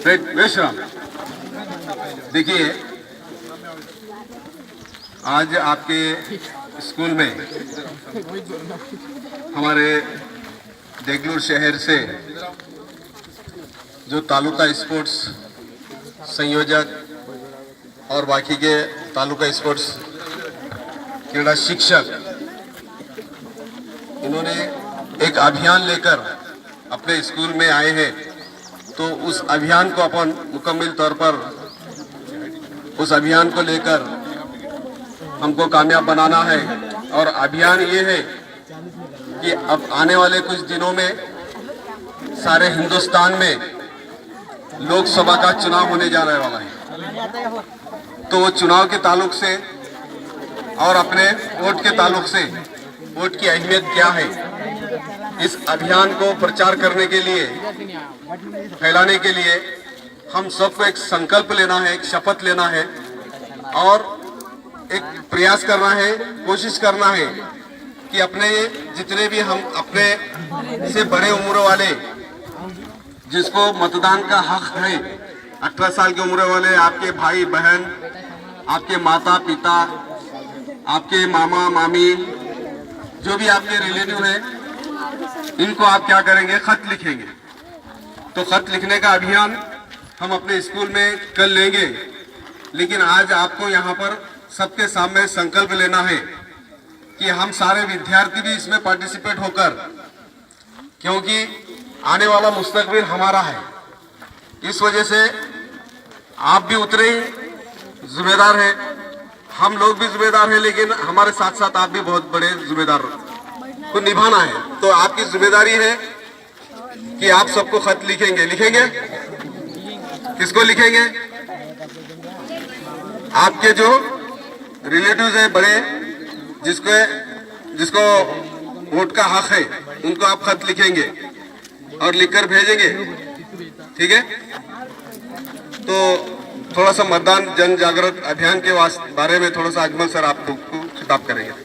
विश्राम। देखिए, आज आपके स्कूल में हमारे देगलूर शहर से जो तालुका स्पोर्ट्स संयोजक और बाकी के तालुका स्पोर्ट्स क्रीड़ा शिक्षक, इन्होंने एक अभियान लेकर अपने स्कूल में आए हैं। तो उस अभियान को अपन मुकम्मल तौर पर उस अभियान को लेकर हमको कामयाब बनाना है। और अभियान ये है कि अब आने वाले कुछ दिनों में सारे हिंदुस्तान में लोकसभा का चुनाव होने जा रहा वाला है। तो वो चुनाव के ताल्लुक से और अपने वोट के ताल्लुक से वोट की अहमियत क्या है, इस अभियान को प्रचार करने के लिए, फैलाने के लिए हम सबको एक संकल्प लेना है, एक शपथ लेना है और एक प्रयास करना है, कोशिश करना है कि अपने जितने भी हम अपने से बड़े उम्र वाले जिसको मतदान का हक है, 18 साल की उम्र वाले आपके भाई बहन, आपके माता पिता, आपके मामा मामी, जो भी आपके रिलेटिव हैं, इनको आप क्या करेंगे, खत लिखेंगे। तो खत लिखने का अभियान हम अपने स्कूल में कल लेंगे, लेकिन आज आपको यहाँ पर सबके सामने संकल्प लेना है कि हम सारे विद्यार्थी भी इसमें पार्टिसिपेट होकर, क्योंकि आने वाला मुस्तकबिल हमारा है, इस वजह से आप भी उतने ही जिम्मेदार हैं, हम लोग भी जिम्मेदार हैं, लेकिन हमारे साथ साथ आप भी बहुत बड़े जिम्मेदार को निभाना है। तो आपकी जिम्मेदारी है कि आप सबको खत लिखेंगे। लिखेंगे किसको लिखेंगे? आपके जो रिलेटिव्स है बड़े, जिसको वोट का हक है, उनको आप खत लिखेंगे और लिखकर भेजेंगे। ठीक है? तो थोड़ा सा मतदान जन जागृत अभियान के बारे में थोड़ा सा अजमल सर आपको खिताब करेंगे।